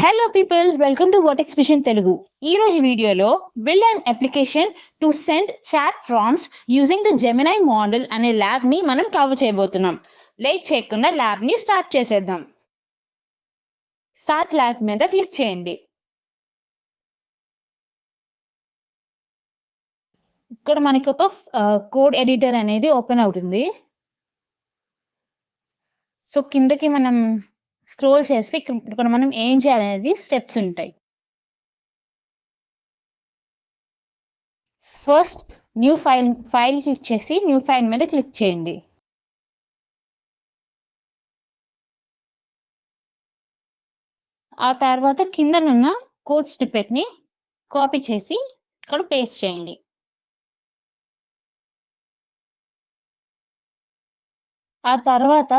Hello people, welcome to Vertex Vision Telugu. ఈ రోజు వీడియోలో build an application to send chat prompts using the Gemini model అనే lab ని మనం cover చేయబోతున్నాం. లేట్ చేయకుండా ల్యాబ్ ని స్టార్ట్ చేసేద్దాం. స్టార్ట్ ల్యాబ్ మీద క్లిక్ చేయండి. ఇక్కడ మనకి ఒక కోడ్ ఎడిటర్ అనేది ఓపెన్ అవుతుంది. సో కిందకి మనం స్క్రోల్ చేస్తే ఇక్కడ మనం ఏం చేయాలనేది స్టెప్స్ ఉంటాయి. ఫస్ట్ న్యూ ఫైల్ క్లిక్ చేసి న్యూ ఫైల్ మీద క్లిక్ చేయండి. ఆ తర్వాత కిందనున్న కోడ్ స్నిప్పెట్ ని కాపీ చేసి ఇక్కడ పేస్ట్ చేయండి. ఆ తర్వాత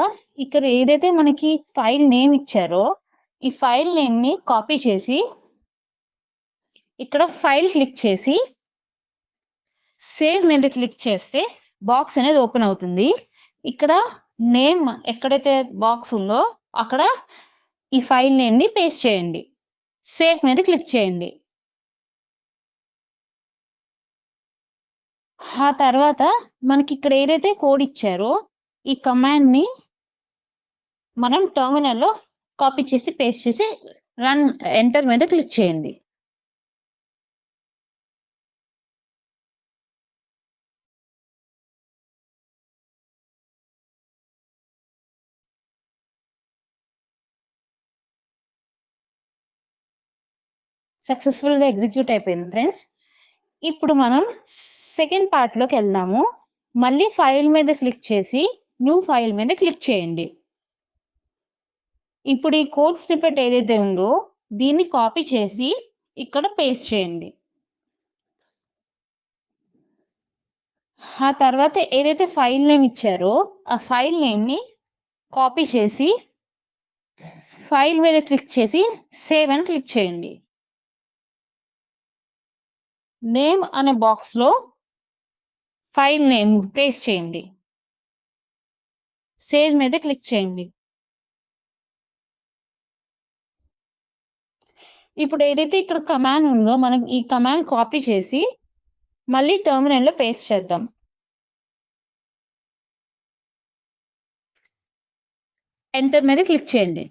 ఇక్కడ ఏదైతే మనకి ఫైల్ నేమ్ ఇచ్చారో ఈ ఫైల్ నేమ్ ని కాపీ చేసి ఇక్కడ ఫైల్ క్లిక్ చేసి సేవ్ మీద క్లిక్ చేస్తే బాక్స్ అనేది ఓపెన్ అవుతుంది. ఇక్కడ నేమ్ ఎక్కడైతే బాక్స్ ఉందో అక్కడ ఈ ఫైల్ నేమ్ ని పేస్ట్ చేయండి. సేవ్ మీద క్లిక్ చేయండి. ఆ తర్వాత మనకి ఇక్కడ ఏదైతే కోడ్ ఇచ్చారో ఈ కమాండ్ ని మనం టెర్మినల్లో కాపీ చేసి పేస్ట్ చేసి రన్ ఎంటర్ మీద క్లిక్ చేయండి. సక్సెస్ఫుల్గా ఎగ్జిక్యూట్ అయిపోయింది ఫ్రెండ్స్. ఇప్పుడు మనం సెకండ్ పార్ట్లోకి వెళ్దాము. మళ్ళీ ఫైల్ మీద క్లిక్ చేసి న్యూ ఫైల్ మీద క్లిక్ చేయండి. ఇప్పుడు ఈ కోడ్ స్నిప్పెట్ ఏదైతే ఉందో దీన్ని కాపీ చేసి ఇక్కడ పేస్ట్ చేయండి. ఆ తర్వాత ఏదైతే ఫైల్ నేమ్ ఇచ్చారో ఆ ఫైల్ నేమ్ని కాపీ చేసి ఫైల్ మీద క్లిక్ చేసి సేవ్ అని క్లిక్ చేయండి. నేమ్ అనే బాక్స్లో ఫైల్ నేమ్ పేస్ట్ చేయండి. సేవ్ మీద క్లిక్ చేయండి. ఇప్పుడు ఏదైతే ఇక్కడ కమాండ్ ఉందో మనం ఈ కమాండ్ కాపీ చేసి మళ్ళీ టెర్మినల్లో పేస్ట్ చేద్దాం. ఎంటర్ మీద క్లిక్ చేయండి.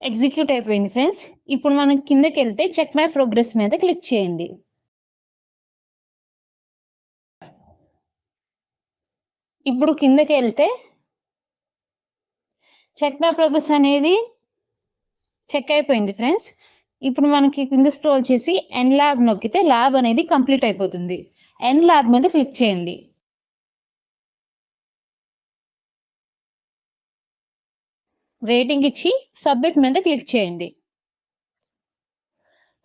ఎగ్జిక్యూట్ అయిపోయింది ఫ్రెండ్స్. ఇప్పుడు మనం కిందకి వెళ్తే చెక్ మై ప్రోగ్రెస్ మీద క్లిక్ చేయండి. ఇప్పుడు కిందకి వెళ్తే చెక్ మై ప్రోగ్రెస్ అనేది చెక్ అయిపోయింది ఫ్రెండ్స్. ఇప్పుడు మనకి కింద స్క్రోల్ చేసి ఎన్ ల్యాబ్ నొక్కితే ల్యాబ్ అనేది కంప్లీట్ అయిపోతుంది. ఎన్ ల్యాబ్ మీద క్లిక్ చేయండి. రేటింగ్ ఇచ్చి సబ్మిట్ మీద క్లిక్ చేయండి.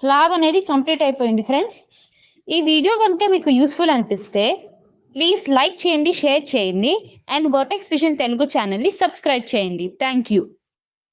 ల్యాబ్ అనేది కంప్లీట్ అయిపోయింది ఫ్రెండ్స్. ఈ వీడియో కనుక మీకు యూస్ఫుల్ అనిపిస్తే ప్లీజ్ లైక్ చేయండి, షేర్ చేయండి అండ్ వర్టెక్స్ విజన్ తెలుగు ఛానల్ని సబ్స్క్రైబ్ చేయండి. Thank you.